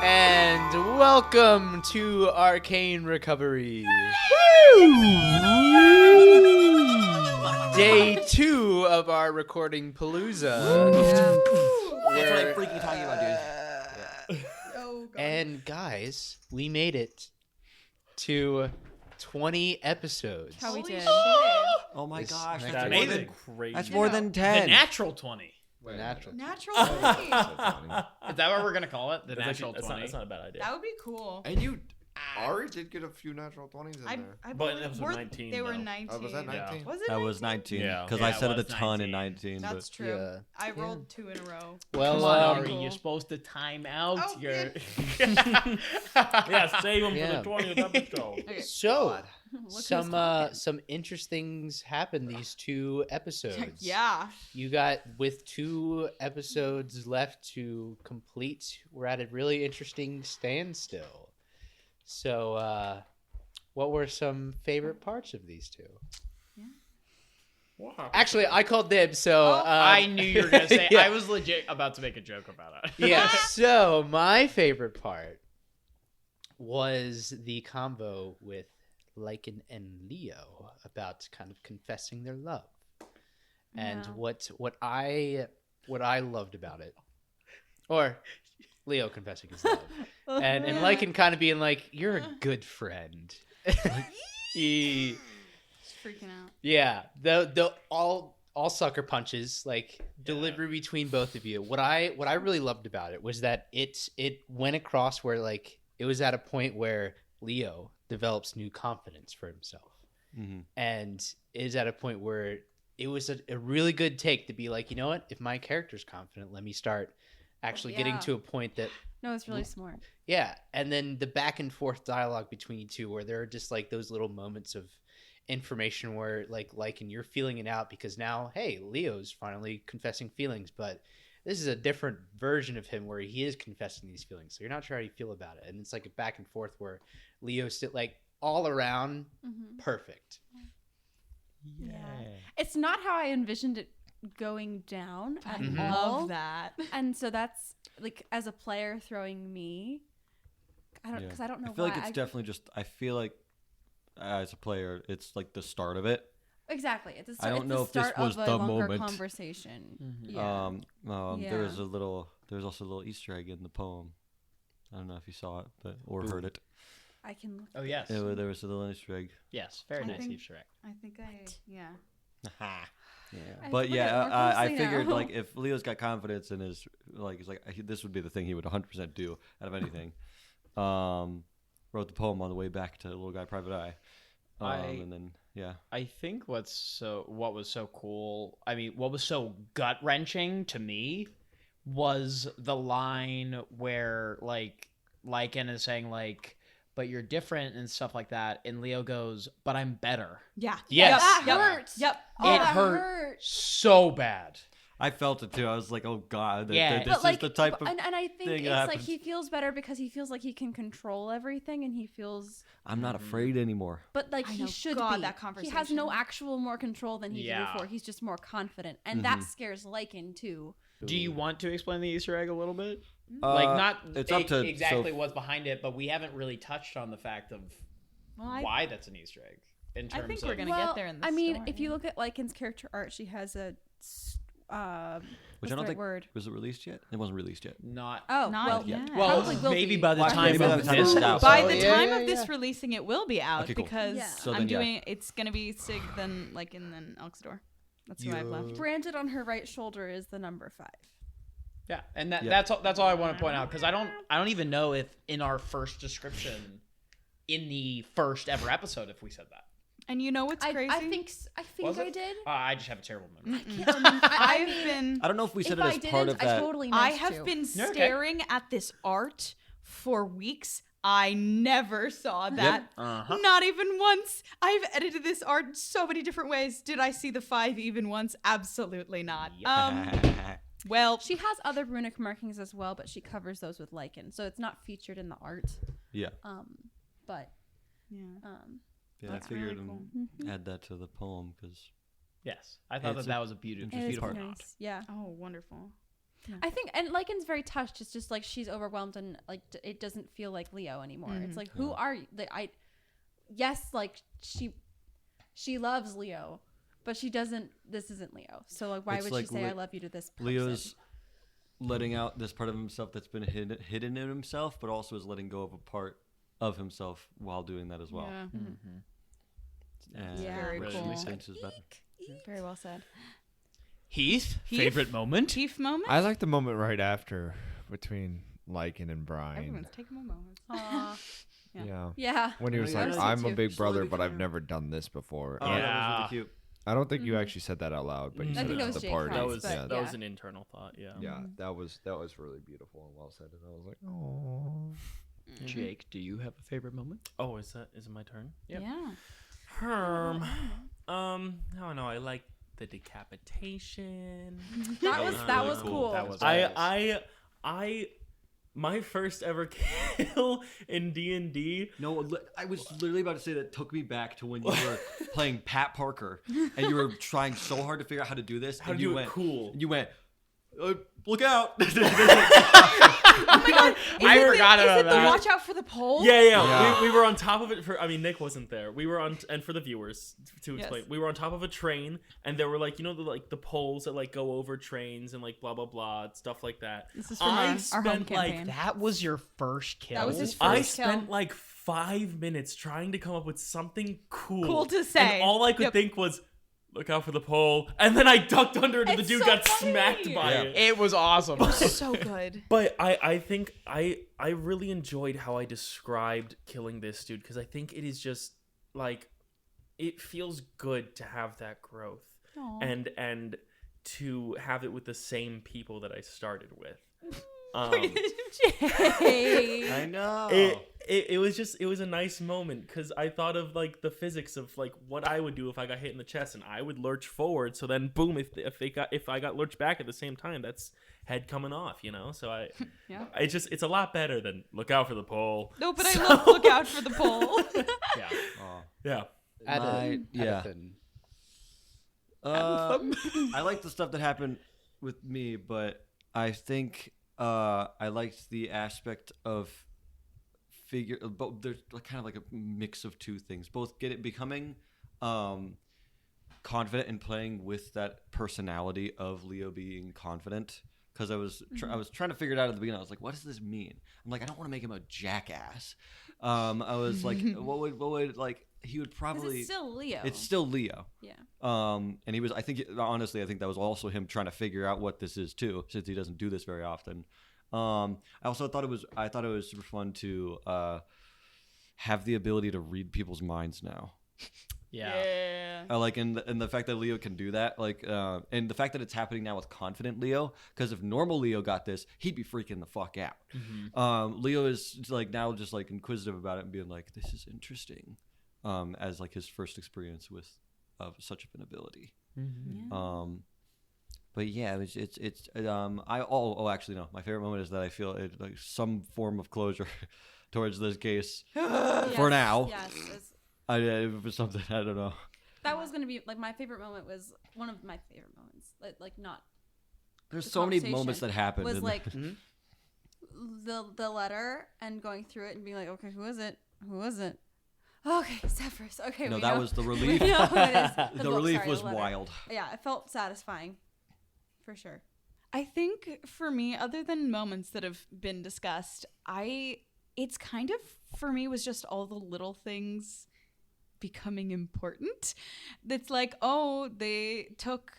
And welcome to Arcane Recovery. Day 2 of our recording palooza. That's what I'm freaking talking about, dude. Oh, God. And guys, we made it to 20 episodes. How we did. Oh my gosh, That's that's amazing. crazy. That's more than 10. The natural 20. Natural. Natural Is that what we're going to call it? The natural 20? That's not a bad idea. That would be cool. And you already did get a few natural 20s in there. I But believe episode 19, they were though. 19. Oh, was that 19? Was it That 19? was 19. Yeah. Because Yeah, I it said it a was ton in 19. 19. That's true. Yeah. I rolled 2 in a row. Well, Come on, Ari, cool. you're supposed to time out. Oh, your... Yeah, save them Yeah. for the 20th episode. Okay. so Look who's some talking. some interesting things happened these 2 episodes. Yeah. You got, with 2 episodes left to complete, we're at a really interesting standstill. So, what were some favorite parts of these 2? Wow. Actually, I called dibs, so... I knew you were going to say, yeah. I was legit about to make a joke about it. Yeah, so my favorite part was the combo with Lycan and Leo about kind of confessing their love. And Yeah. what I loved about it, or Leo confessing his love, and Lycan kind of being like, "You're a good friend." He, Just freaking out. yeah, the all sucker punches, like delivery between both of you. What I really loved about it was that it went across where, like, it was at a point where Leo develops new confidence for himself, and is at a point where it was a really good take to be like, you know what, if my character's confident, let me start actually getting Yeah. to a point that, No, it's really smart. yeah. And then the back and forth dialogue between you two, where there are just like those little moments of information where like and you're feeling it out because now, hey, Leo's finally confessing feelings, but this is a different version of him where he is confessing these feelings, so you're not sure how you feel about it. And it's like a back and forth where Leo's still, like, all around perfect. Yeah. It's not how I envisioned it going down at Mhm. all. Love that. And so that's, like, as a player throwing me, I don't, Yeah. because I don't know I feel why. like it's definitely just, I feel like as a player, it's like the start of it. Exactly. It's I don't know if this start was of a the longer moment. conversation. Yeah. There was Yeah. there was also a little Easter egg in the poem. I don't know if you saw it, or heard it. I can look. Oh, yes. There was a little Easter egg. Yes, very I nice, think- Eve Shrek. I think Yeah. I But look yeah, at it more I closely figured now. like if Leo's got confidence in his, like, it's like this would be the thing he would 100% do out of anything. Wrote the poem on the way back to Little Guy Private Eye. And then yeah. I think what was so cool, I mean, what was so gut-wrenching to me was the line where, like, Lycan is saying, like, but you're different and stuff like that, and Leo goes, but I'm better. Yeah. Yes. that Yep. hurts. Yep. Oh, It that hurt hurts. so bad. I felt it too. I was like, oh god, Yeah. this is the type of and I think thing it's that like happens. he feels better because he feels like he can control everything, and he feels, I'm not afraid anymore. but like I he know. should God, be. that He has no conversation. actual more control than he Yeah. did before. He's just more confident, and that scares Lycan too. Do you want to explain the Easter egg a little bit? Uh, Like, not it's up to exactly Soph- what's behind it, but we haven't really touched on the fact of why that's an Easter egg. In terms think of, we're gonna get there in the I mean, story. if you look at Lycan's character art, she has a Which what's I the don't right think word? was it released yet? It wasn't released yet. not. Oh, Not well, yet. Well, probably will maybe be. by the Well, time maybe by of the time this it's out. By Oh, the yeah, time yeah, of this yeah. releasing, it will be out Okay, cool. because Yeah. So I'm then, yeah. doing. It's gonna be Sig, then Lycan, then Elxdor. That's who I've left. Branded on her right shoulder is the number 5. Yeah, and Yeah. that's all I want to point out, because I don't even know if in our first description in the first ever episode if we said that. And you know what's crazy? I think Was I it? did. I just have a terrible memory. I've been. I don't know if we said If it I as didn't, part of I that. totally I meant have to. been You're okay. staring at this art for weeks. I never saw that. Uh-huh. Not even once. I've edited this art so many different ways. Did I see the 5 even once? Absolutely not. Well, She has other runic markings as well, but she covers those with Lycan, so it's not featured in the art. yeah. But yeah. Yeah, That's I figured really cool. and add that to the poem because Yes, I thought It's that was a beautiful, interesting it is part. nod. nice. Yeah. Oh, wonderful. I think, and Lycan's very touched. It's just like she's overwhelmed and like it doesn't feel like Leo anymore. It's like, who are you? Like, yes, like she loves Leo, but she doesn't. This isn't Leo. So like, why It's would like she say I love you to this person? Leo's letting out this part of himself that's been hidden in himself, but also is letting go of a part of himself while doing that as well. Yeah. And Yeah. Very which cool. makes sense is better. Very well said. Heath, Heath? favorite moment? Chief moment? I like the moment right after between Lycan and Brian. Everyone's taking a moment. Aw. Yeah. Yeah. When he was Yeah, like, I I'm a too. big brother, Slowly but I've became- never done this before. Oh, And that was Yeah. really cute. I don't think you actually said that out loud, but you I said think it that at was the Jake party. Hines, That was but that yeah. was an internal thought. Yeah. Yeah, that was really beautiful and well said. And I was like, oh. Jake, do you have a favorite moment? Oh, is it my turn? Yeah. I don't know. I like the decapitation. That was cool. That was my first ever kill in D&D. No, I was literally about to say that took me back to when you were playing Pat Parker and you were trying so hard to figure out how to do this. How and to you do went it cool. You went, look out! Oh my god! I forgot is about it the that. watch out for the pole? Yeah. Yeah. We were on top of it Nick wasn't there. We were on, and for the viewers to explain, Yes. we were on top of a train, and there were like, the poles that like go over trains and like blah blah blah stuff like that. This is from our home spent campaign. That was your first kill. That was his I first kill. spent like 5 minutes trying to come up with something cool. Cool to say. And all I could Yep. think was, look out for the pole. And then I ducked under it and the It's dude so got funny. smacked by Yeah. it. It was awesome. So good. But I think I really enjoyed how I described killing this dude, because I think it is just like, it feels good to have that growth Aw. and to have it with the same people that I started with. Jay. I know. It was a nice moment, because I thought of like the physics of like what I would do if I got hit in the chest, and I would lurch forward. So then boom, if I got lurched back at the same time, that's head coming off, So Yeah. it's a lot better than look out for the pole. No, but I love look out for the pole. Yeah. Yeah. Yeah. Addison. I like the stuff that happened with me, but I think I liked the aspect of but there's kind of like a mix of two things. Both becoming confident and playing with that personality of Leo being confident. Because I was trying to figure it out at the beginning. I was like, what does this mean? I'm like, I don't want to make him a jackass. I was like, what would like he would probably. It's still Leo. It's still Leo. Yeah. And he was. I think that was also him trying to figure out what this is too, since he doesn't do this very often. I also thought it was super fun to have the ability to read people's minds now. Yeah. I like and the fact that Leo can do that, like, and the fact that it's happening now with confident Leo. Because if normal Leo got this, he'd be freaking the fuck out. Mm-hmm. Leo is like now just like inquisitive about it and being like, this is interesting, as like his first experience with such an ability. Yeah. But yeah, it's actually no. My favorite moment is that I feel it like some form of closure towards this case for now. Yes. It was something I don't know. That was gonna be like my favorite moment. Was one of my favorite moments. Like not There's the so many conversation moments that happened. was in like Mhm. the letter and going through it and being like, okay, who is it? Who is it? Okay, Zephyrus. Okay, no, we that know. was the We relief. know who it is. The book, relief sorry, was the letter. wild. Yeah, it felt satisfying, for sure. I think for me, other than moments that have been discussed, it's kind of for me was just all the little things becoming important. That's like, oh, they took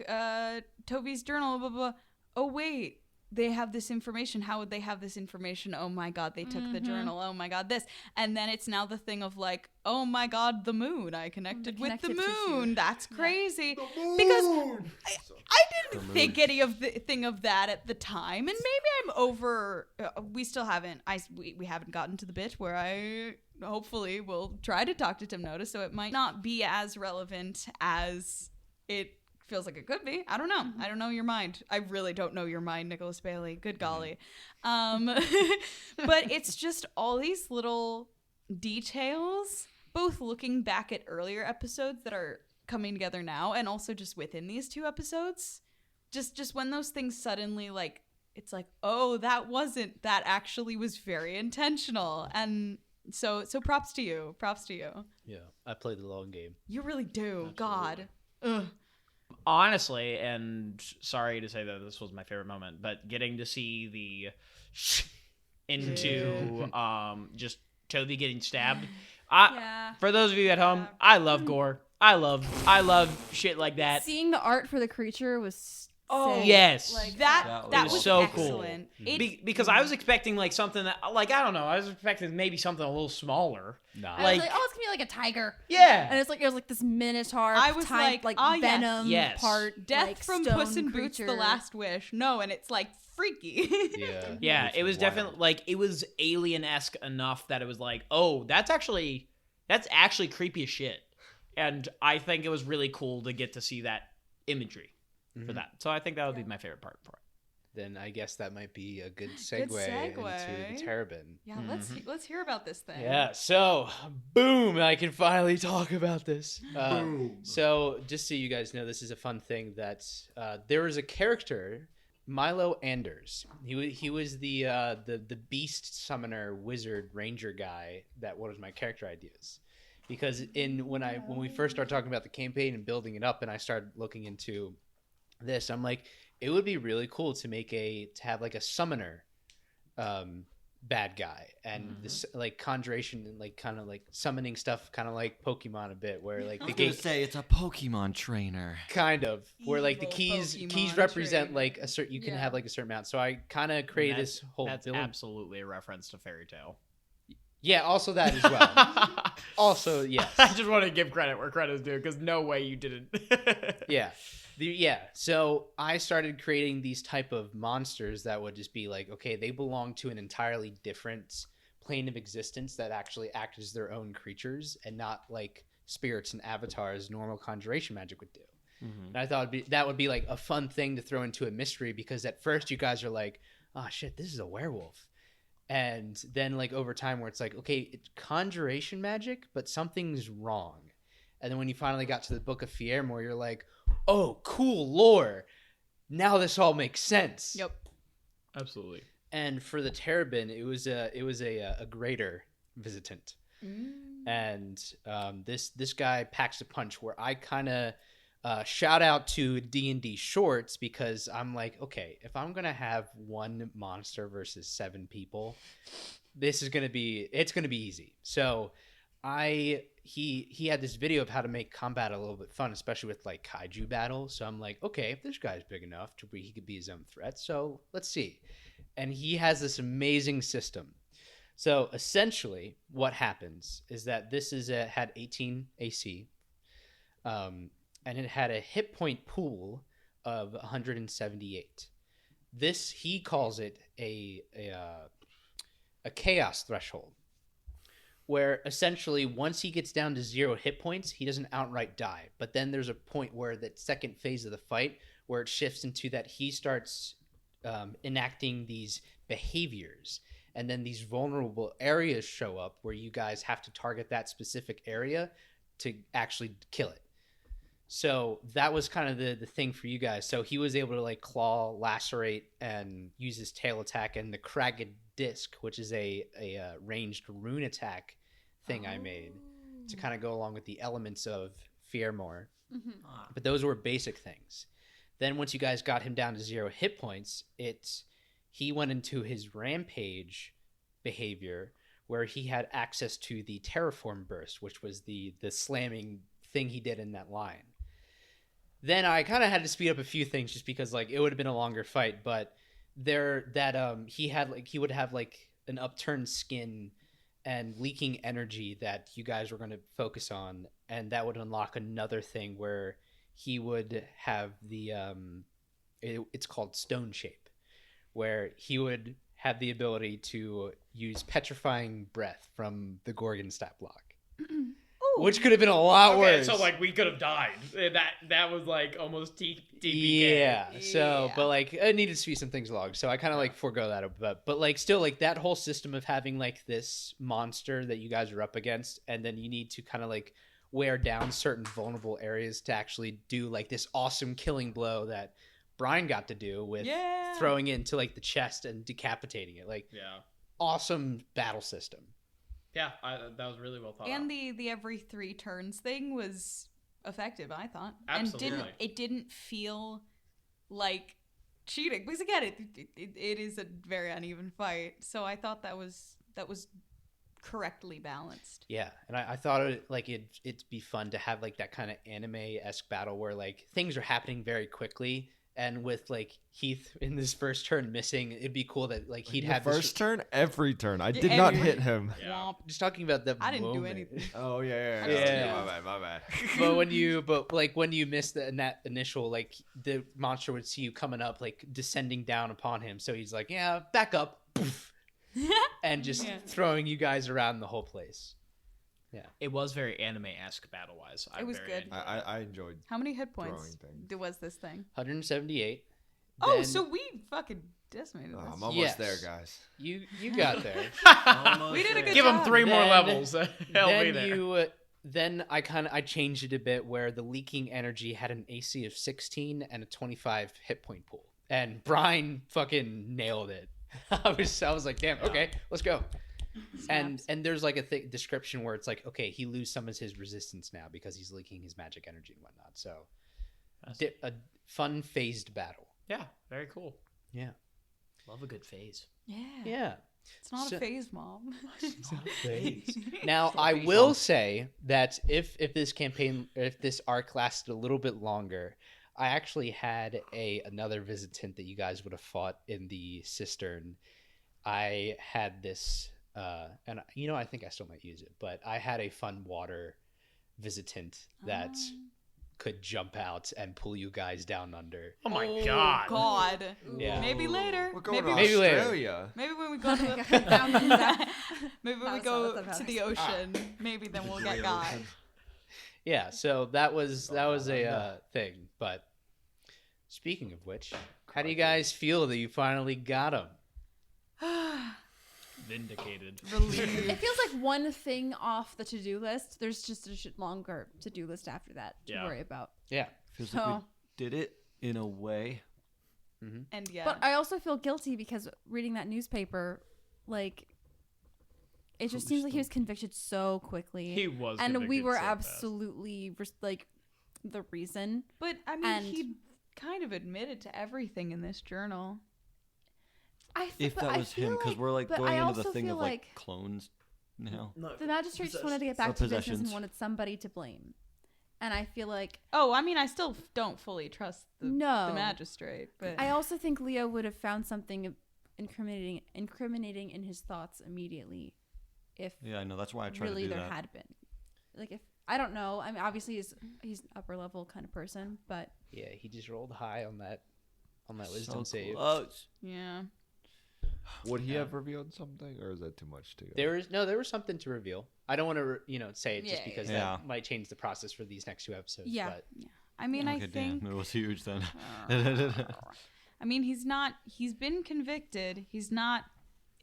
Toby's journal, blah, blah, blah. Oh wait, they have this information. How would they have this information? Oh my god, they took the journal. Oh my god, this. And then it's now the thing of like, oh my god, the moon. I connected with the connective tissue. moon. That's Yeah. crazy. Because I didn't think any of the thing of that at the time, and maybe I'm over. We still haven't. We haven't gotten to the bit where I hopefully will try to talk to Tim Notice, so it might not be as relevant as it feels like it could be. I don't know. I don't know your mind. I really don't know your mind, Nicholas Bailey. Good golly. But it's just all these little details, both looking back at earlier episodes that are coming together now, and also just within these two episodes. Just when those things suddenly like it's like, oh, that actually was very intentional. And so props to you. Yeah, I played the long game. You really do. Absolutely. God. Ugh. Honestly, and sorry to say that this was my favorite moment, but getting to see the into just Toby getting stabbed. Yeah. For those of you at home, Yeah. I love gore. I love shit like that. Seeing the art for the creature was Oh, sick. yes. Like That That was was so cool. excellent. Because I was expecting like something that, like, I don't know, I was expecting maybe something a little smaller. Nah. I was Like- like, oh, it's gonna be like a tiger. Yeah. And it was like this minotaur I was type, like, like oh, yes. venom Yes. part, Death like, from stone Puss in Boots: creature. The Last Wish. No, and it's like freaky. Yeah. Yeah, Which it was was wild. definitely like it was alien-esque enough that it was like, oh, that's actually creepy as shit. And I think it was really cool to get to see that imagery for Mhm. that. So I think that would be my favorite part for it. Then I guess that might be a good segue, segue. into the Terrabin. Yeah, let's hear about this thing. Yeah, so boom, I can finally talk about this. Boom. So just so you guys know, this is a fun thing that there was a character, Milo Anders. He was the beast summoner wizard ranger guy that was my character ideas. Because when we first started talking about the campaign and building it up, and I started looking into this, I'm like, it would be really cool to have like a summoner bad guy, and this like conjuration and like kind of like summoning stuff, kind of like Pokemon a bit, where like the game say it's a Pokemon trainer. kind of where like the Evil keys Pokemon represent trainer. like a certain, you can Yeah. have like a certain amount. So I kind of created this whole That's villain. absolutely a reference to Fairy Tale. Yeah, also that as well. Also, yes. I just want to give credit where credit's due because no way you didn't. Yeah. So I started creating these type of monsters that would just be like, okay, they belong to an entirely different plane of existence that actually act as their own creatures and not like spirits and avatars normal conjuration magic would do. Mm-hmm. And I thought that would be like a fun thing to throw into a mystery, because at first you guys are like, oh shit, this is a werewolf. And then like over time where it's like, okay, it's conjuration magic, but something's wrong. And then when you finally got to the Book of Fiermore, you're like, oh, cool lore. Now this all makes sense. Yep. Absolutely. And for the Terrabin, it was a greater visitant. And this guy packs a punch where I kind of shout out to D&D Shorts, because I'm like, okay, if I'm gonna have one monster versus 7 people, it's gonna be easy. So he had this video of how to make combat a little bit fun, especially with like kaiju battles. So I'm like, okay, if this guy's big enough to where he could be his own threat, so let's see. And he has this amazing system. So essentially what happens is that this had 18 AC, and it had a hit point pool of 178. This, he calls it a chaos threshold, where essentially once he gets down to 0 hit points, he doesn't outright die. But then there's a point where that second phase of the fight where it shifts into that he starts enacting these behaviors, and then these vulnerable areas show up where you guys have to target that specific area to actually kill it. So that was kind of the thing for you guys. So he was able to like claw, lacerate, and use his tail attack, and the Cragged Disc, which is a ranged rune attack thing I made to kind of go along with the elements of Fiermore. But those were basic things. Then once you guys got him down to 0 hit points, he went into his rampage behavior, where he had access to the Terraform Burst, which was the slamming thing he did in that line. Then I kind of had to speed up a few things just because like it would have been a longer fight, but he would have like an upturned skin and leaking energy that you guys were going to focus on, and that would unlock another thing where he would have the it's called Stone Shape, where he would have the ability to use petrifying breath from the Gorgon stat block. Which could have been a lot worse. So like we could have died. That was like almost TPK. Yeah. So, Yeah. but like it needed to be some things along. So I kind of like forego that a bit. But like still like that whole system of having like this monster that you guys are up against, and then you need to kind of like wear down certain vulnerable areas to actually do like this awesome killing blow that Brian got to do with Yeah. throwing it into like the chest and decapitating it. Like Yeah. awesome battle system. Yeah, that was really well thought And out. the every 3 turns thing was effective, I thought. Absolutely. And it didn't feel like cheating, because again, it is a very uneven fight. So I thought that was correctly balanced. Yeah, and I thought it'd be fun to have like that kind of anime-esque battle where like things are happening very quickly, and with like Heath in this first turn missing, it'd be cool that like he'd The have first turn, every turn. I Yeah, did not every- hit him. Yeah. Womp. Just talking about the I didn't do moment. anything. Oh yeah. Yeah. My bad. But when you miss that initial, like the monster would see you coming up, like descending down upon him, so he's like, yeah, back up, poof, and just Yeah. throwing you guys around the whole place. It was very anime-esque battle-wise. It was good. I enjoyed. How many hit Throwing points things. was this thing? 178. Oh, Then so we fucking decimated Oh, this. I'm almost Yes. there, guys. you got there. We did a good Give him job. 3 more Then- levels. He'll be then there. then I changed it a bit where the leaking energy had an AC of 16 and a 25 hit point pool, and Brian fucking nailed it. I was like, damn, okay, let's go. And there's like a description where it's like, okay, he loses some of his resistance now because he's leaking his magic energy and whatnot. So a fun phased battle. Yeah, very cool. Yeah. Love a good phase. Yeah. Yeah. It's not So- a phase, Mom. Now I will say that if this arc lasted a little bit longer, I actually had another visitant that you guys would have fought in the cistern. I had this, and I think I still might use it, but I had a fun water visitant that could jump out and pull you guys down under. Oh my god. God. Yeah. Maybe later. We're going maybe to Maybe later. Australia. Maybe when we go to maybe when we That's go not to the ocean, maybe then we'll get Real. God. Yeah, so that was a thing. But speaking of which, how do you guys feel that you finally got him? Vindicated. Relieved. It feels like one thing off the to-do list. There's just a longer to-do list after that to Yeah. worry about. Yeah. Feels like we So- did it in a way. And yeah. But I also feel guilty because reading that newspaper, like, it just seems like he was convicted so quickly. He was and we convicted were so fast. absolutely like the reason. But I mean, and- he kind of admitted to everything in this journal. If but that I was him, feel because like- we're like but going I into also the thing feel of like clones now. the magistrate just wanted to get back Or to business possessions. and wanted somebody to blame. And I feel like Oh, I mean, I still don't fully trust the No. magistrate, but I also think Leo would have found something incriminating in his thoughts immediately if Yeah, I know. That's why I try really to do there that. had been. Like if I don't know. I mean, obviously he's an upper level kind of person, but Yeah, he just rolled high on that wisdom So save. close. yeah. Would he have revealed something, or is that too much to go? There was something to reveal. I don't want to say it just Yeah, because yeah. that might change the process for these next 2 episodes. Yeah. But I mean, I Okay, think damn, it was huge then. I mean, he's been convicted. He's not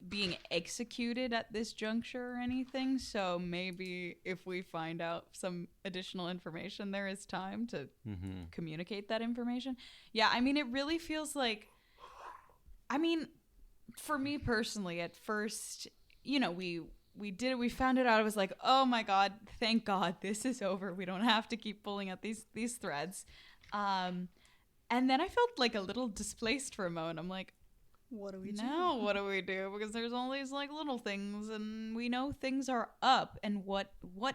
being executed at this juncture or anything. So maybe if we find out some additional information, there is time to Mm-hmm. communicate that information. Yeah, I mean, it really feels like, I mean, for me personally, at first, we found it out. I was like, oh my God, thank God this is over. We don't have to keep pulling at these threads. And then I felt like a little displaced for a moment. I'm like, what do we do? Now what do we do? Because there's all these like little things, and we know things are up. And what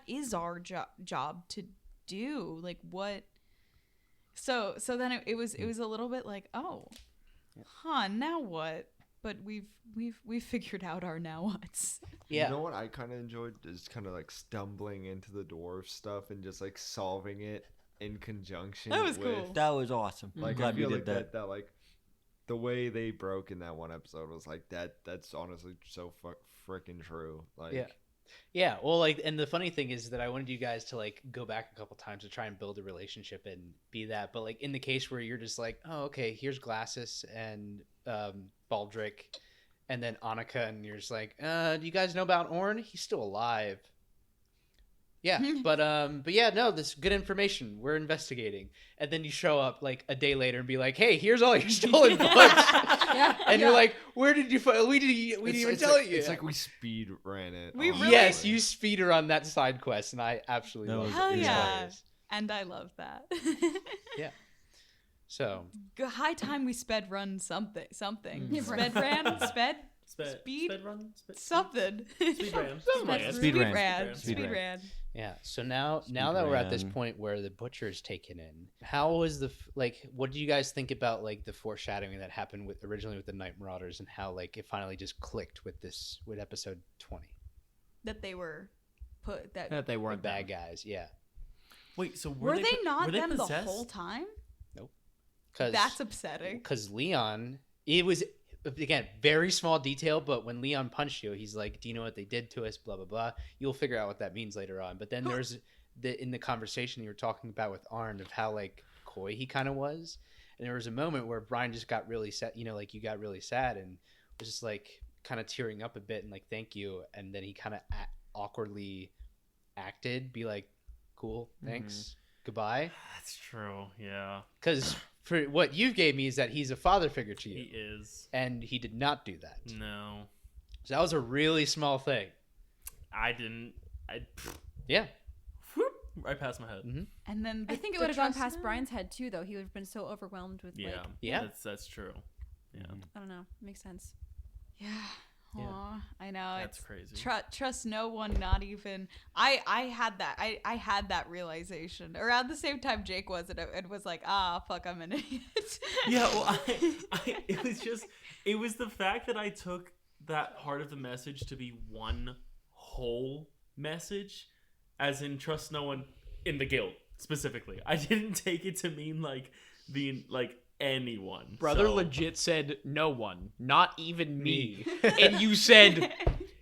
is our job to do? Like what? So then it was a little bit like, oh, now what? But we've figured out our now what's. yeah, You know what I kind of enjoyed is kind of like stumbling into the dwarf stuff and just like solving it in conjunction. That was with, cool. That was awesome. Like Glad I feel we like did that. that like the way they broke in that one episode was like that's honestly so freaking true. Like Yeah, well, like, and the funny thing is that I wanted you guys to like go back a couple times to try and build a relationship and be that. But like in the case where you're just like, oh, okay, here's Glasses and Baldric, and then Annika, and you're just like, do you guys know about Orn? He's still alive. Yeah, but yeah, no, this is good information. We're investigating, and then you show up like a day later and be like, "Hey, here's all your stolen books," and you're like, "Where did you find? We didn't even tell you." It's like we speed ran it. We honestly. really- Yes, you speed run that side quest, and I absolutely That love was- it. Hell It was yeah. hilarious. And I love that. So High time we sped run something. Yeah, Sped ran? Sped? Speed Speed? run? Something. Speed ran. Speed ran. ran. Speed Speed ran. ran. yeah, so now that we're at this ran. point where the butcher's taken in, how was what do you guys think about like the foreshadowing that happened originally with the Night Marauders, and how like it finally just clicked with episode 20, That they were put that. That they the weren't bad them. guys, yeah, Wait, so Were they not were they them possessed? the whole time? because That's upsetting. because Leon, it was again very small detail, but when Leon punched you, he's like, "Do you know what they did to us?" Blah blah blah. You'll figure out what that means later on. But then there's in the conversation you were talking about with Arn of how like coy he kind of was, and there was a moment where Brian just got really sad. You know, like you got really sad and was just like kind of tearing up a bit and like thank you, and then he kind of awkwardly be like, "Cool, thanks, goodbye." That's true. Yeah, Because for what you gave me is that he's a father figure to he you, is. and he did not do that. No, So that was a really small thing. I didn't. Yeah. Right past my head. And then I think it the would have gone trust past now? Brian's head too, though. He would have been so overwhelmed with Yeah, like, Yeah. That's true. Yeah, I don't know, makes sense. Yeah. Yeah. Aw, I know. that's it's crazy. trust no one, not even I had that. I had that realization around the same time Jake was, and it was like, fuck, I'm an idiot. Yeah, well, it was the fact that I took that part of the message to be one whole message, as in trust no one in the guild specifically. I didn't take it to mean like anyone. Brother So- legit said no one, not even me. And you said,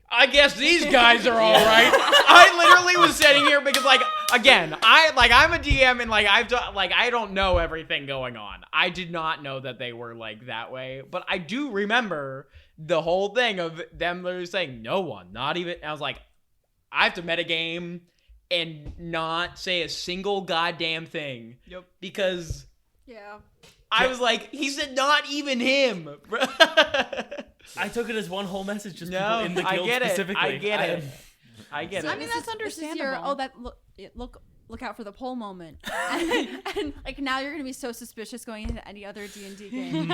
I guess these guys are all right. I literally was sitting here because again, I'm a DM and I've done I don't know everything going on. I did not know that they were that way, but I do remember the whole thing of them literally saying no one, not even. I was like, I have to metagame and not say a single goddamn thing. Yep. Because Yeah. I was like, he said not even him. I took it as one whole message, just No, people in the I guild get it. specifically. I get it. I get So I it. mean, this that's this is your, understandable. look out for the pole moment, and like now you're gonna be so suspicious going into any other D&D game. You're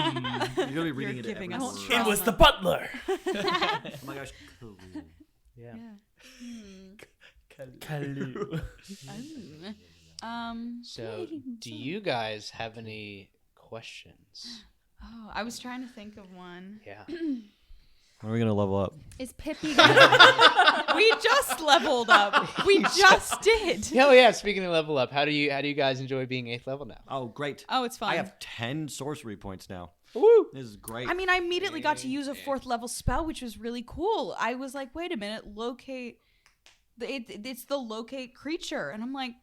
gonna be reading it. giving every us word. trauma. It was the butler. Oh my gosh. Cool. Yeah. Kalu. So, do you guys have any questions? Oh, I was trying to think of one. Yeah. When are we gonna level up? Is Pippi? We just leveled up. We just did. Oh yeah. Speaking of level up, how do you guys enjoy being 8th level now? Oh, great. Oh, it's fun. I have 10 sorcery points now. Woo! This is great. I mean, I immediately got to use a 4th level spell, which was really cool. I was like, wait a minute, locate. It's the locate creature, and I'm like,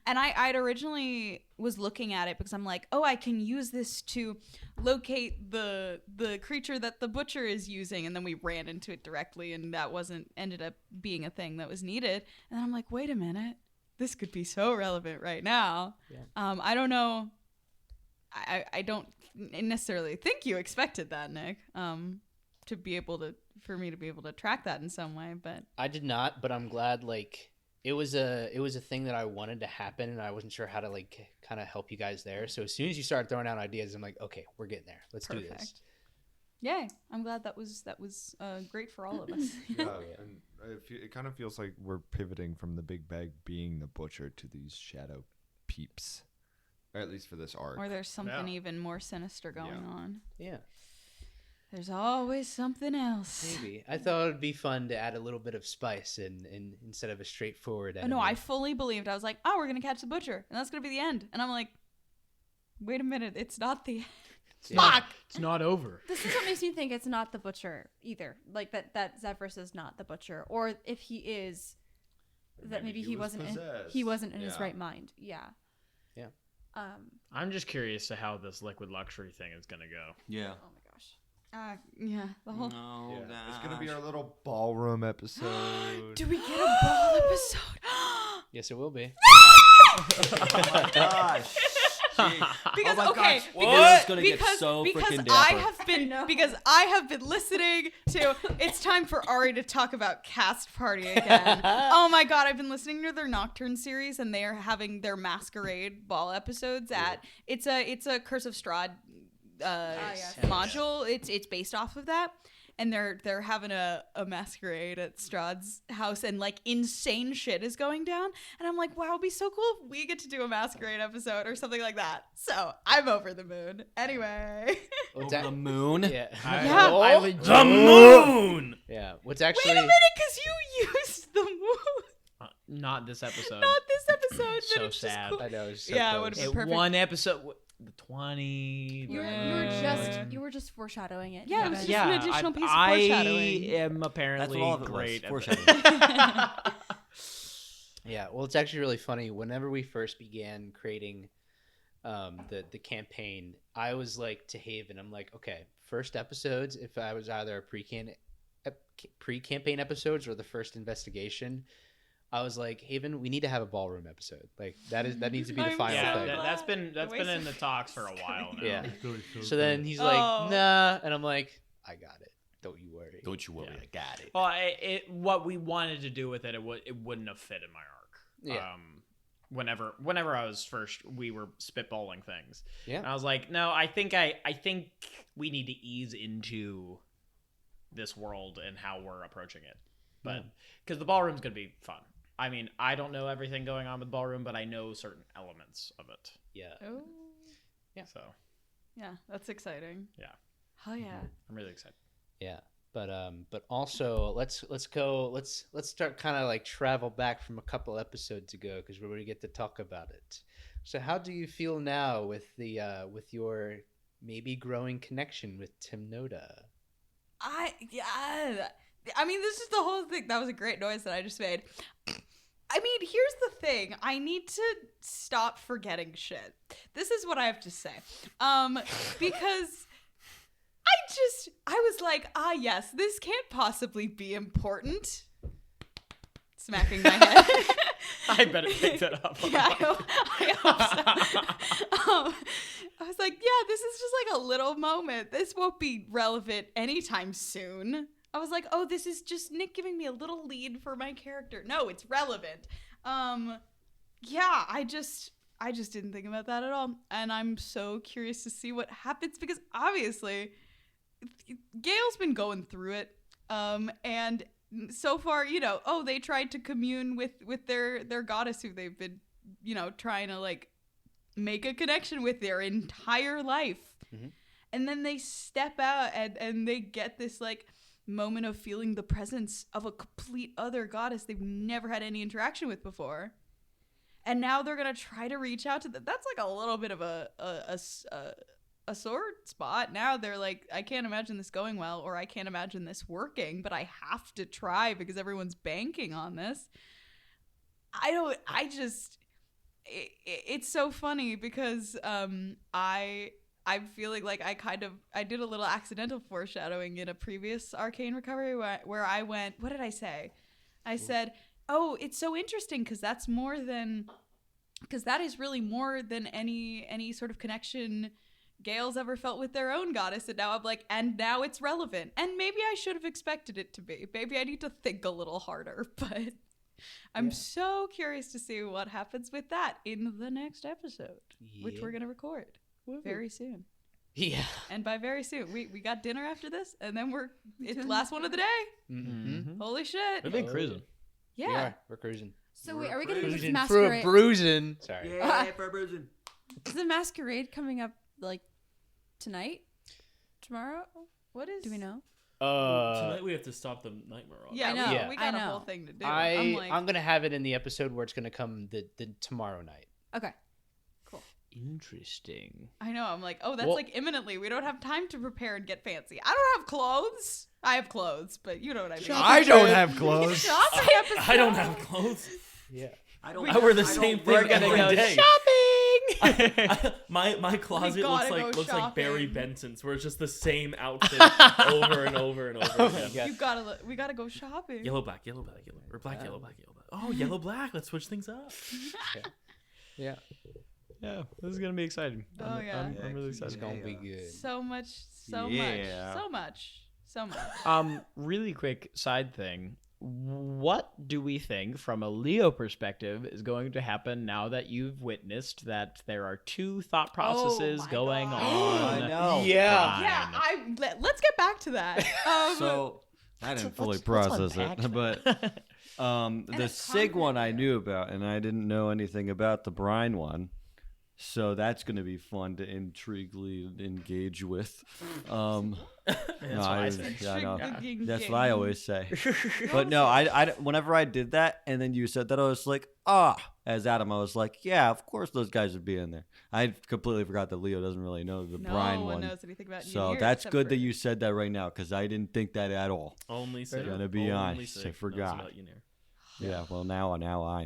and I'd originally was looking at it because I'm like, oh, I can use this to locate the creature that the butcher is using, and then we ran into it directly, and that ended up being a thing that was needed. And I'm like, wait a minute, this could be so relevant right now. Yeah. I don't know. I don't necessarily think you expected that, Nick. For me to be able to track that in some way, but I did not, but I'm glad. It was a thing that I wanted to happen, and I wasn't sure how to kind of help you guys there. So as soon as you started throwing out ideas, I'm like, okay, we're getting there. Let's do this. Perfect. Yay! I'm glad that was great for all of us. Yeah, and it kind of feels like we're pivoting from the big bag being the butcher to these shadow peeps, or at least for this arc. Or there's something even more sinister going on. Yeah, There's always something else. maybe. I thought it'd be fun to add a little bit of spice in instead of a straightforward. Oh, Enemy. no, I fully believed. I was like, oh, we're gonna catch the butcher, and that's gonna be the end. And I'm like, wait a minute, it's not the end. Yeah. It's not over. This is what makes me think it's not the butcher either. Like that Zephyrus is not the butcher, or if he is, that maybe he wasn't in his right mind. Yeah. Yeah. I'm just curious to how this liquid luxury thing is gonna go. Yeah. Oh my gosh. Yeah, the whole. No, It's gonna be our little ballroom episode. Do we get a ball episode? Yes, it will be. Oh my gosh. Because Oh my okay, gosh. because, It's gonna get so because freaking I dapper. have been I have been listening to. It's time for Ari to talk about Cast Party again. Oh my god, I've been listening to their Nocturne series, and they are having their Masquerade Ball episodes at. It's a Curse of Strahd module. It's based off of that. And they're having a masquerade at Strahd's house, and like insane shit is going down. And I'm like, wow, it'd be so cool if we get to do a masquerade episode or something like that. So I'm over the moon. Anyway. Over the moon. Yeah. Yeah. The moon. Yeah. What's Wait actually? a minute, because you used the moon. Not this episode. Not this episode. So but it's just sad. cool. I know. It's so Yeah, it close. would've been It perfect. one episode. The 20. You were just foreshadowing it. Yeah, it was just Yeah, an additional piece of I foreshadowing. am That's apparently what all of it great was. at Foreshadowing. Yeah, well, it's actually really funny. Whenever we first began creating the campaign, I was like to Haven, I'm like, okay, first episodes, if I was either a pre-campaign episodes or the first investigation, I was like, Haven, we need to have a ballroom episode. Like that needs to be the I'm final Yeah, so thing. glad. that's been The in the talks for a while now. Yeah. Really So then he's like, Oh. nah, and I'm like, I got it. Don't you worry. Don't you worry, Yeah. I got it. Well, what we wanted to do with it, it wouldn't have fit in my arc. Yeah. Whenever I was first, we were spitballing things. Yeah. And I was like, no, I think we need to ease into this world and how we're approaching it. But because the ballroom's gonna be fun. I mean, I don't know everything going on with ballroom, but I know certain elements of it. Yeah. Oh. So Yeah, that's exciting. Yeah. Oh yeah. I'm really excited. Yeah. But also let's start kind of like travel back from a couple episodes ago because we're going to get to talk about it. So how do you feel now with with your maybe growing connection with Tim Noda? I mean, this is the whole thing. That was a great noise that I just made. I mean, here's the thing. I need to stop forgetting shit. This is what I have to say. Because I was like, yes, this can't possibly be important. Smacking my head. I better pick that up. Yeah, I hope so. I was like, yeah, this is just like a little moment. This won't be relevant anytime soon. I was like, oh, this is just Nick giving me a little lead for my character. No, it's relevant. Yeah, I just didn't think about that at all. And I'm so curious to see what happens because obviously Gale's been going through it. And so far, they tried to commune with their goddess who they've been, trying to like make a connection with their entire life. Mm-hmm. And then they step out and they get this like moment of feeling the presence of a complete other goddess they've never had any interaction with before. And now they're going to try to reach out to them. That's like a little bit of a sore spot. Now they're like, I can't imagine this going well, or I can't imagine this working, but I have to try because everyone's banking on this. It's so funny because I'm feeling like I did a little accidental foreshadowing in a previous Arcane Recovery where I went, what did I say? I said, oh, it's so interesting because that is really more than any sort of connection Gale's ever felt with their own goddess. And now I'm like, and now it's relevant. And maybe I should have expected it to be. Maybe I need to think a little harder, but I'm so curious to see what happens with that in the next episode, which we're going to record very soon. Yeah. And by very soon, we got dinner after this, and then it's the last one of the day. Mm-hmm. Holy shit. We've been cruising. Yeah. We're cruising. So wait, are we gonna do this For masquerade? bruising. Sorry. Yeah, for bruising. Is the masquerade coming up like tonight? Tomorrow? What is? Do we know? Tonight we have to stop the nightmare. Yeah, I know. Yeah. we got I a know. whole thing to do. I'm gonna have it in the episode where it's gonna come the tomorrow night. Okay. Interesting. I know. I'm like, oh, that's Well- like imminently. We don't have time to prepare and get fancy. I don't have clothes. I have clothes, but you know what I mean. I don't have clothes. Shopping episode. I don't have clothes. Yeah. I don't. I wear the same thing work every every day. Shopping. My closet gotta looks go like Barry shopping. Benson's, where it's just the same outfit over and over and over again. We gotta go shopping. Yellow, black, or black, yellow, black. Oh, yellow, black. Let's switch things up. Yeah. Yeah, this is gonna be exciting. Oh, yeah. I'm really It's excited. gonna be good. So much. Really quick side thing. What do we think from a Leo perspective is going to happen now that you've witnessed that there are two thought processes my going God. on? I know. Yeah. Yeah, let's get back to that. So I didn't fully let's process unpack it, but the it's Sig one I concrete, knew about, and I didn't know anything about the Brine one. So that's going to be fun to intriguingly engage with. No, I know. Intriguing That's what I game. always say. But no, whenever I did that, and then you said that, I was like, as Adam, I was like, yeah, of course those guys would be in there. I completely forgot that Leo doesn't really know the Brine No one one. knows anything about So Ynir that's except good for- that you said that right now, because I didn't think that at all. Only Sig. Gonna be only honest, I Sig knows forgot. about Ynir. Yeah, well, now I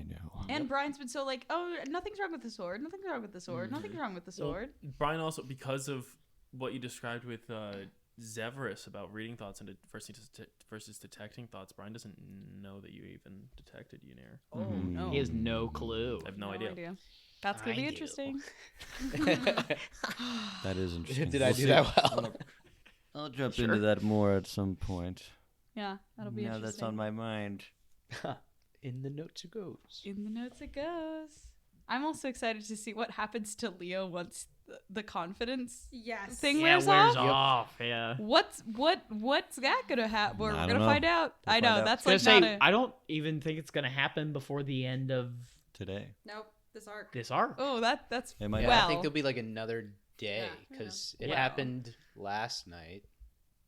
know. And Brian's been so like, oh, nothing's wrong with the sword. Nothing's wrong with the sword. Nothing's wrong with the sword. Brian also, because of what you described with Zeverus about reading thoughts and versus detecting thoughts, Brian doesn't know that you even detected Ynir. Oh no. He has no clue. I have no idea. That's gonna be I do. interesting. That is interesting. Did I We'll do see. that well? I'll jump into that more at some point. Yeah, that'll be Now interesting. that's on my mind. In the notes it goes. In the notes it goes. I'm also excited to see what happens to Leo once the confidence Yes. thing Yeah, wears wears off. off. Yeah. What's that gonna happen? We're I gonna don't know. find out. We'll I know find out. that's I was like gonna not say, a. I don't even think it's gonna happen before the end of Today. Nope. This arc. this arc. Oh, that's It might Yeah, well. I think there'll be like another day Yeah. because it Wow. happened last night,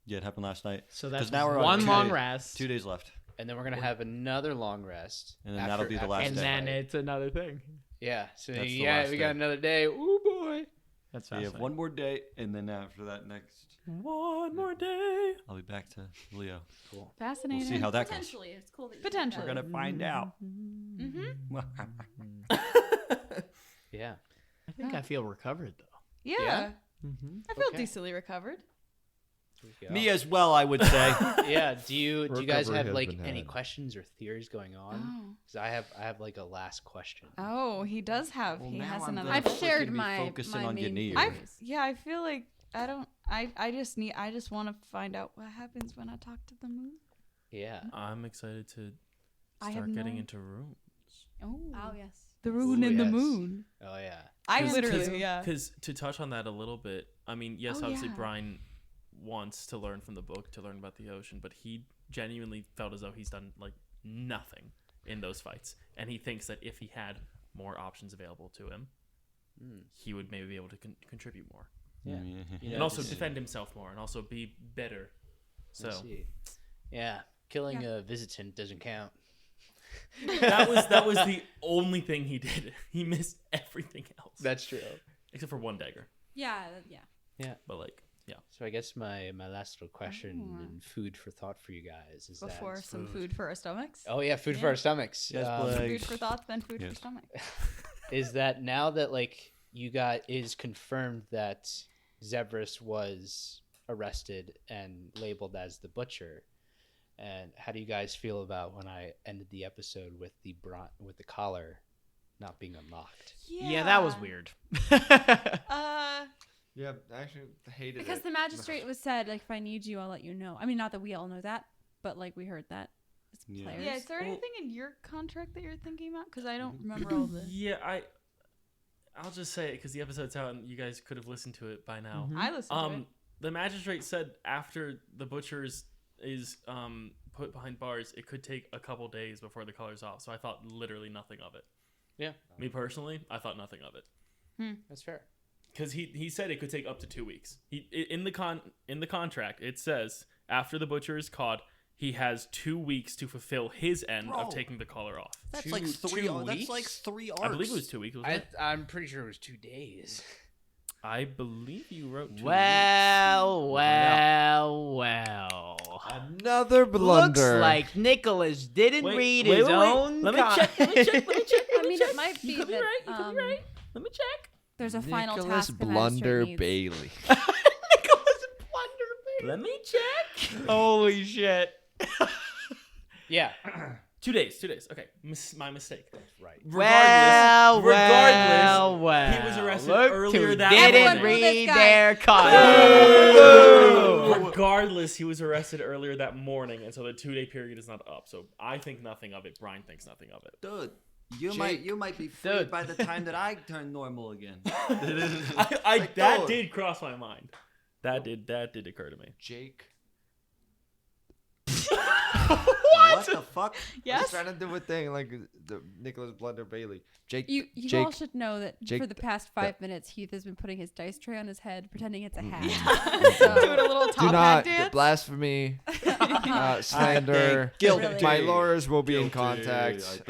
Yeah, it happened last night. So that's now we're on one 2 long days- rest, 2 days left. and then we're gonna have another long rest, And then that'll be the last and day. then it's another thing. Yeah, so That's the yeah, last we day. got another day. Ooh boy. That's So you have fascinating. one more day, and then after that next, One more day. I'll be back to Leo. fascinating. We'll see how that goes. Potentially, it's cool that you Potentially. We're gonna find out. Mm-hmm. Yeah. I think I feel recovered though. Yeah. Yeah? Mm-hmm. I feel Okay. decently recovered. Me as well, I would say. Yeah. Do you guys Recovery have has like been any had. questions or theories going on? Oh. Because I have like a last question. Oh, he does have. Well, he now has I'm another. gonna I've We're shared gonna be my focusing on main Ynir. theories. I feel like I just want to find out what happens when I talk to the moon. Yeah. I'm excited to I have start getting no- into rooms. Oh, Oh yes. the rune Ooh, and the yes. moon. Oh yeah. I 'Cause- literally, yeah. Because to touch on that a little bit, I mean, yes, Oh, obviously yeah. Brian wants to learn from the book, to learn about the ocean, but he genuinely felt as though he's done like nothing in those fights, and he thinks that if he had more options available to him, he would maybe be able to contribute more, Yeah. You know, and also just- defend himself more, and also be better. I So see. Yeah. Killing a visitant doesn't count. that was the only thing he did. He missed everything else. That's true. Except for one dagger. Yeah. But like, yeah. So I guess my last little question Oh. and food for thought for you guys is Before that. some food for our stomachs. Oh yeah, food for Yeah. our stomachs. Yes, Food for thought, then food Yes. for stomach. Is that now that like you got is confirmed that Zeverus was arrested and labeled as the butcher, and how do you guys feel about when I ended the episode with the collar not being unlocked? Yeah, that was weird. Yeah, I actually hated Because it. the magistrate was said, like, if I need you, I'll let you know. I mean, not that we all know that, but like we heard that as Yeah. players. Yeah, is there Well- anything in your contract that you're thinking about? Because I don't remember all the. Yeah, I'll just say it because the episode's out and you guys could have listened to it by now. I listened to it. The magistrate said after the butcher is put behind bars, it could take a couple days before the color's off. So I thought literally nothing of it. Yeah. Me personally, I thought nothing of it That's fair. because he said it could take up to 2 weeks. In the contract it says after the butcher is caught, he has 2 weeks to fulfill his end Bro. of taking the collar off. That's Two- like three. 2 That's like weeks? 3 arcs. I believe it was 2 weeks. Wasn't it? I'm pretty sure it was 2 days. I believe you wrote 2 weeks. Well. Another blunder. Looks like Nicholas didn't read his own. Let me check. I mean, it might be You could be that. right. You could be right. Let me check. There's a final Nicholas task the Blunder magistrate needs. Bailey. Let me check. Holy shit. Yeah. 2 days. Okay, my mistake. Right. Regardless, well. he was arrested Look earlier who that Everyone didn't boo morning. this read guy. their card. Regardless, he was arrested earlier that morning, and so the 2-day period is not up. So I think nothing of it. Brian thinks nothing of it. Dude, you Jake. might be freed Dude. by the time that I turn normal again. That dude. did cross my mind. That did occur to me. Jake. What the fuck? I was Yes. trying to do a thing like the Nicholas Blunder Bailey. Jake. You Jake. all should know that Jake- for the past 5 minutes, Heath has been putting his dice tray on his head, pretending it's a hat. Doing a little Do top hat not dance. blasphemy, slander. Guilty. My lawyers will be in Guilty, contact. I think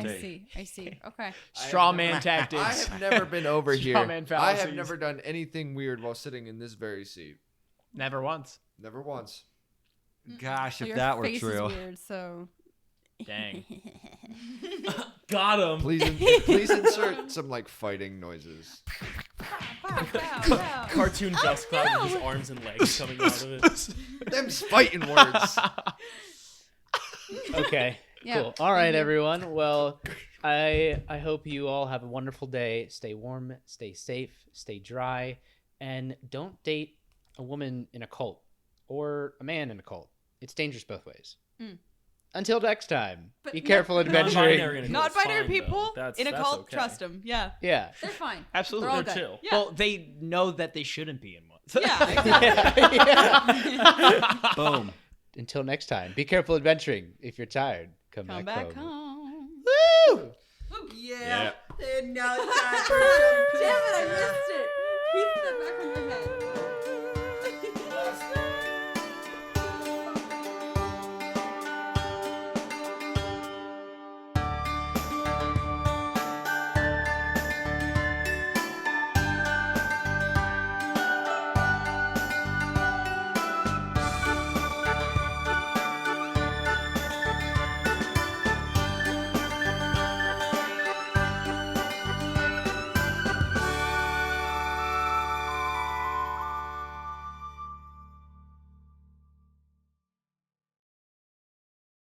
guilty. I see. Okay. Straw man tactics. I have never been over here. Straw man I have fallacies. never done anything weird while sitting in this very seat. Never once. Never once. Gosh, Well, if your that were face true. is weird, so. Dang. Got him. Please insert some like fighting noises. Wow, wow, wow. Cartoon dust cloud with his arms and legs coming out of it. Them's fighting words. Okay. Yeah, Cool. All right, thank you. everyone. Well, I hope you all have a wonderful day. Stay warm, stay safe, stay dry, and don't date a woman in a cult or a man in a cult. It's dangerous both ways. Mm. Until next time, But be no- careful adventuring. Non-binary in a cult is Non-binary fine, people though. in a That's cult, okay. trust them. Yeah. Yeah. They're fine. Absolutely. They're all They're good. chill. Yeah. Well, they know that they shouldn't be in one. Yeah. Boom. Until next time, be careful adventuring. If you're tired, come, Come back home. Woo! Yeah. Damn it, I missed it. Keep that back on your head.